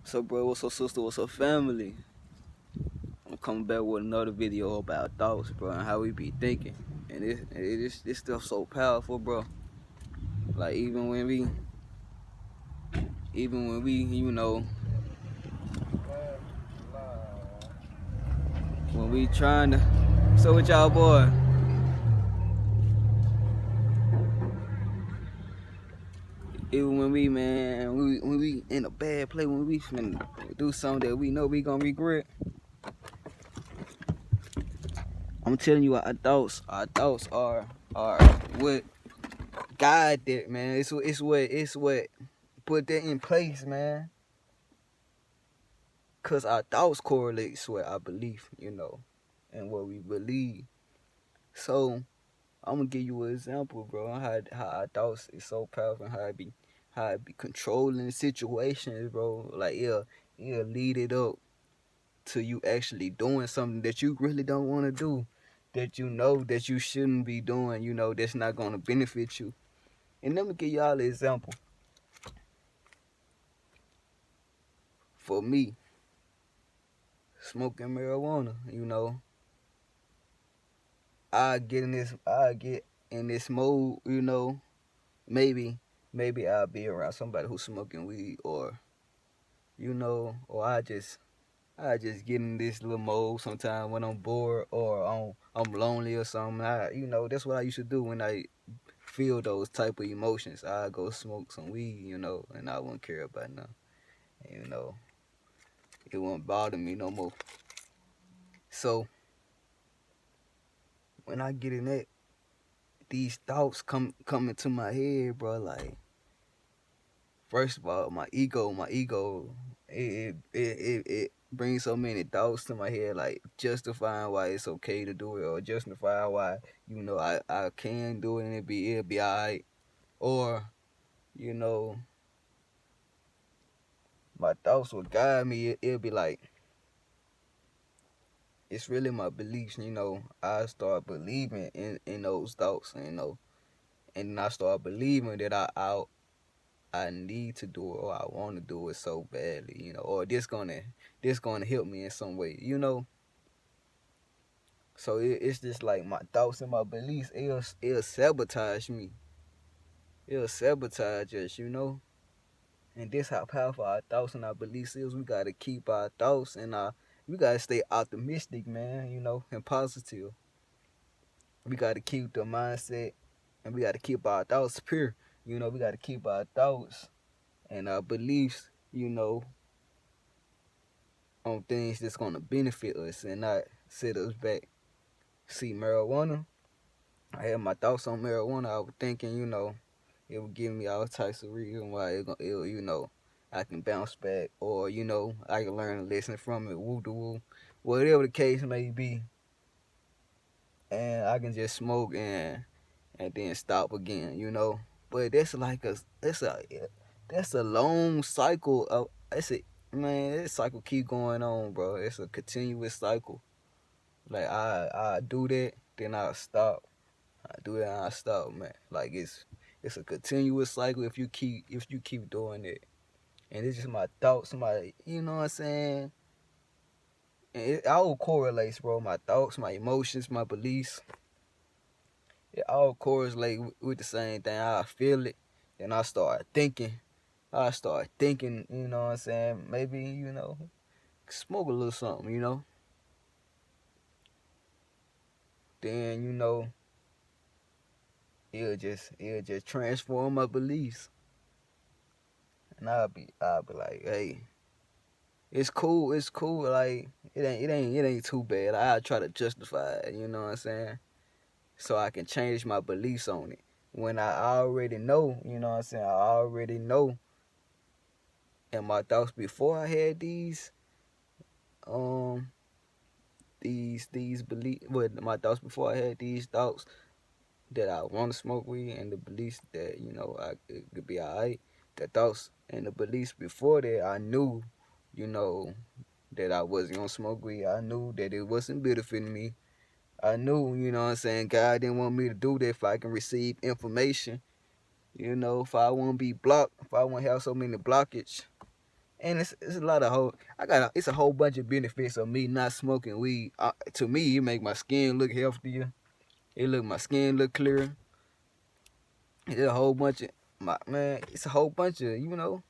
So, bro, what's up, sister? What's up, family? I'm coming back with another video about thoughts, bro, and how we be thinking. And this stuff so powerful, bro. Like even when we, when we trying to. So with y'all, boy. Even when we, man, when we in a bad place, when we finna do something that we know we gonna regret. I'm telling you, our thoughts are what guide that, man. It's what put that in place, man. Cause our thoughts correlate with our belief, and what we believe. So I'm gonna give you an example, bro, on how our thoughts is so powerful, and how it be controlling situations, bro. Like it'll lead it up to you actually doing something that you really don't want to do, that you know that you shouldn't be doing, that's not gonna benefit you. And let me give y'all an example. For me, smoking marijuana, I get in this mode, maybe I'll be around somebody who's smoking weed, or I just get in this little mode sometime when I'm bored, or I'm lonely or something. That's what I used to do when I feel those type of emotions. I go smoke some weed, and I wouldn't care about nothing. You know, it won't bother me no more. So when I get in that, these thoughts come into my head, bro. Like, first of all, my ego, it brings so many thoughts to my head, like justifying why it's okay to do it, or justifying why I can do it and it'll be alright, or you know my thoughts will guide me. It'll be like it's really my beliefs. I start believing in those thoughts, and then I start believing that I need to do it, or I want to do it so badly, or this gonna help me in some way, So it's just like my thoughts and my beliefs. It'll sabotage me. It'll sabotage us. And this how powerful our thoughts and our beliefs is. We gotta keep our thoughts we gotta stay optimistic, man. And positive. We gotta keep the mindset, and we gotta keep our thoughts pure. We gotta keep our thoughts and our beliefs, on things that's gonna benefit us and not set us back. See, marijuana, I had my thoughts on marijuana. I was thinking, it would give me all types of reason why I can bounce back, or I can learn a lesson from it, woo de woo, whatever the case may be, and I can just smoke and then stop again. But that's a long cycle of it's a man. This cycle keep going on, bro. It's a continuous cycle. Like I do that, then I stop. I do that, and I stop, man. Like it's a continuous cycle if you keep doing it. And it's just my thoughts, you know what I'm saying. And it all correlates, bro. My thoughts, my emotions, my beliefs. It all correlate with the same thing. I feel it, then I start thinking. You know what I'm saying? Maybe, smoke a little something. Then, it'll just transform my beliefs. And I'll be like, hey, it's cool. Like it ain't too bad. I try to justify it, you know what I'm saying? So I can change my beliefs on it. When I already know, you know what I'm saying? I already know in my thoughts before I had um these beliefs, with my thoughts before I had these thoughts that I want to smoke weed, and the beliefs that it could be alright. The thoughts and the beliefs before that, I knew, you know, that I wasn't gonna smoke weed. I knew that it wasn't benefiting me. I knew, what I'm saying, God didn't want me to do that if I can receive information. If I won't be blocked, if I won't have so many blockage, And it's a lot of it's a whole bunch of benefits of me not smoking weed. To me, it make my skin look healthier. My skin look clearer. It's a whole bunch of it's a whole bunch of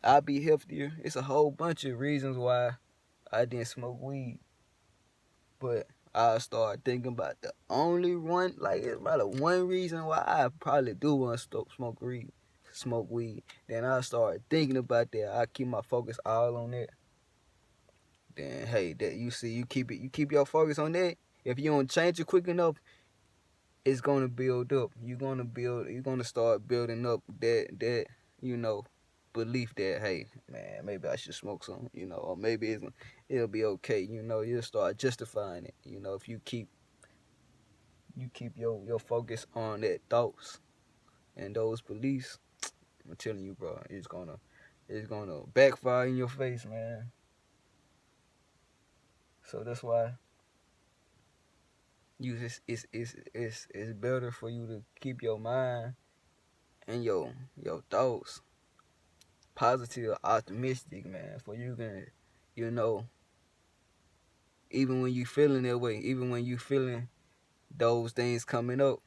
I'll be healthier. It's a whole bunch of reasons why I didn't smoke weed. But I started thinking about the only one, like it's about one reason why I probably do want to smoke weed. Then I started thinking about that. I keep my focus all on that. Then hey, that you keep your focus on that. If you don't change it quick enough, it's gonna build up. You're gonna start building up that belief that hey man, maybe I should smoke some, or maybe it'll be okay. You'll start justifying it. If you keep your focus on that thoughts and those beliefs, I'm telling you, bro, it's gonna backfire in your face, man. So that's why it's better for you to keep your mind and your thoughts positive, optimistic, man. For you can, even when you feeling that way, even when you feeling those things coming up,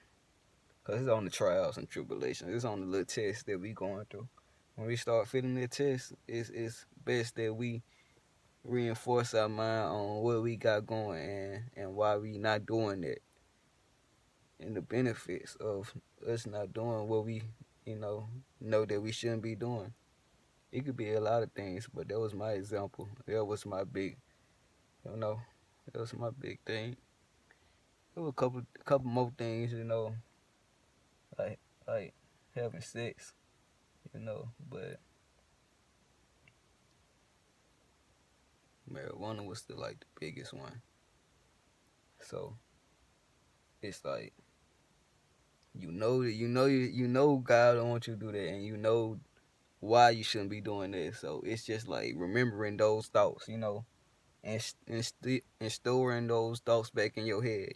because it's on the trials and tribulations, it's on the little test that we going through. When we start feeling that test, it's best that we reinforce our mind on what we got going and why we not doing it, and the benefits of us not doing what we know that we shouldn't be doing. It could be a lot of things, but that was my example. That was my big, that was my big thing. There were a couple more things, like having sex, but marijuana was the biggest one. So it's like God don't want you to do that, and you know why you shouldn't be doing that. So it's just like remembering those thoughts, and storing those thoughts back in your head,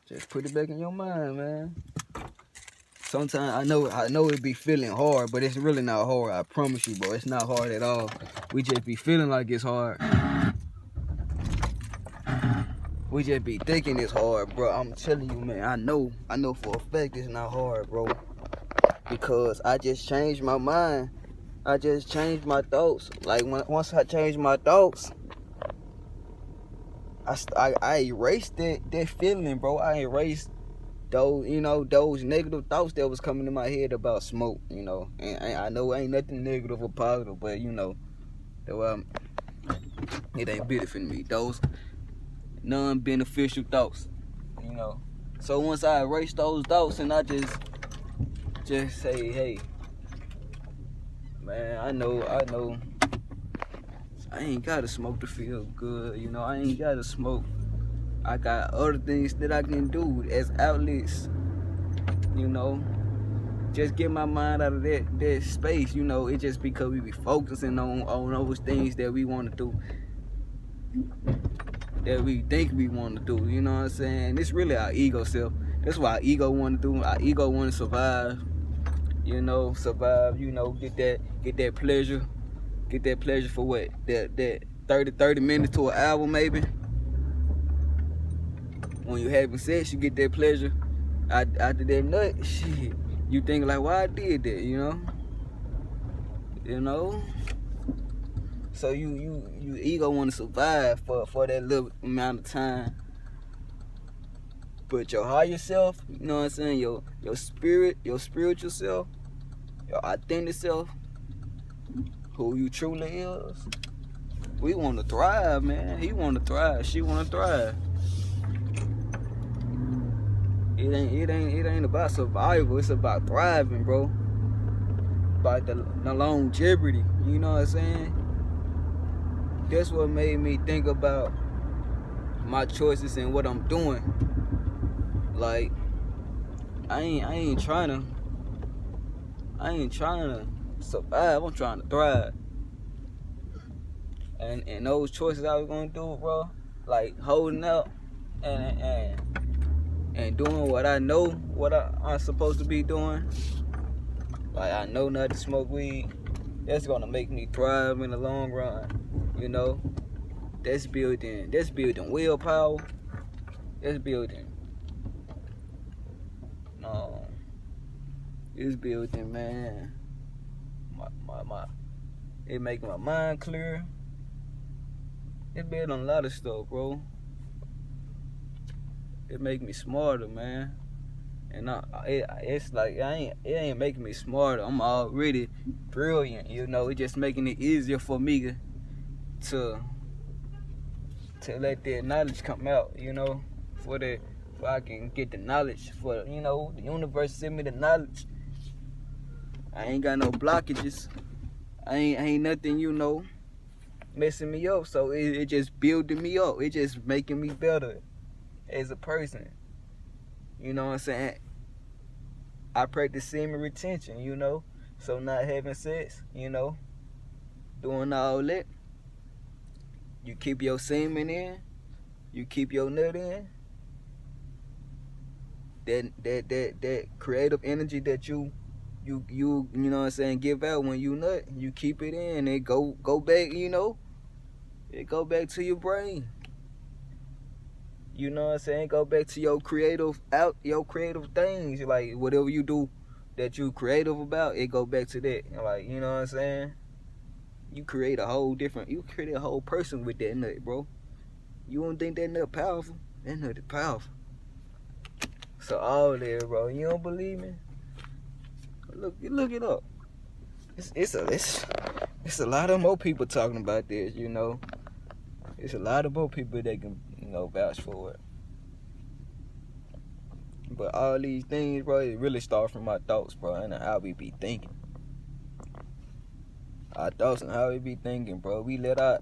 Just put it back in your mind, man. Sometimes I know it be feeling hard, but it's really not hard. I promise you, bro. It's not hard at all. We just be feeling like it's hard. We just be thinking it's hard, bro. I'm telling you, man. I know for a fact it's not hard, bro. Because I just changed my mind. I just changed my thoughts. Like once I changed my thoughts, I erased that feeling, bro. I erased those negative thoughts that was coming to my head about smoke, And I know ain't nothing negative or positive, but that it ain't benefiting me. Those non-beneficial thoughts, So once I erase those thoughts and I just say, hey, man, I know I ain't gotta smoke to feel good, I ain't gotta smoke. I got other things that I can do as outlets, Just get my mind out of that space, It's just because we be focusing on those things that we want to do, that we think we want to do, you know what I'm saying? It's really our ego self. That's what our ego want to do. Our ego want to survive, get that pleasure. Get that pleasure for what? That 30 minutes to an hour maybe. When you having sex, you get that pleasure. After that nut, shit, you think like, why I did that, So you ego want to survive for that little amount of time. But your higher self, you know what I'm saying, your spirit, your spiritual self, your authentic self, who you truly is, we want to thrive, man. He want to thrive. She want to thrive. It ain't about survival. It's about thriving, bro. About the longevity. You know what I'm saying? That's what made me think about my choices and what I'm doing. Like, I ain't trying to survive. I'm trying to thrive. And those choices I was gonna do, bro, like holding up and doing what I know I'm supposed to be doing, Like, I know not to smoke weed. That's gonna make me thrive in the long run. You know, that's building willpower. That's building, um, it's building, man. My it making my mind clear. It building a lot of stuff, bro. It make me smarter, man. And it's like it ain't making me smarter. I'm already brilliant, you know. It's just making it easier for me to let that knowledge come out, you know, for I can get the knowledge. For, you know, the universe send me the knowledge. I ain't got no blockages. I ain't nothing, you know, messing me up. So it just building me up. It just making me better as a person. You know what I'm saying? I practice semen retention, you know. So not having sex, you know, doing all that. You keep your semen in, you keep your nut in. That creative energy that you know what I'm saying, give out when you nut, you keep it in. It go back, you know. It go back to your brain. You know what I'm saying? Go back to your creative things. Like, whatever you do that you creative about, it go back to that. Like, you know what I'm saying? You create a whole person with that nut, bro. You don't think that nut powerful? That nut is powerful. So all there, bro. You don't believe me? Look it up. It's a lot of more people talking about this, you know. It's a lot of more people that can, you know, vouch for it. But all these things, bro, it really start from my thoughts, bro, and how we be thinking. Our thoughts and how we be thinking, bro. We let our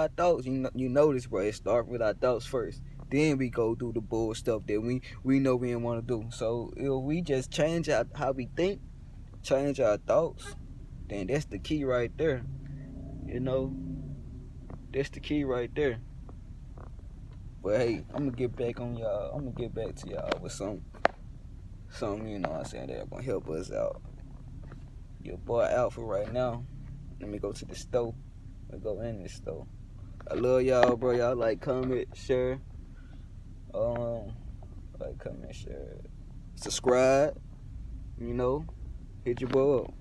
thoughts. You notice, bro. It start with our thoughts first. Then we go do the bull stuff that we know we didn't want to do. So if we just change how we think, change our thoughts, then that's the key right there. You know, that's the key right there. But hey, I'm gonna get back on y'all. I'm gonna get back to y'all with some, you know what I'm saying, that's gonna help us out. Your boy Alpha right now. Let me go to the store. Let me go in the store. I love y'all, bro. Y'all like, comment, share. Like, comment, share. Subscribe. You know, hit your boy up.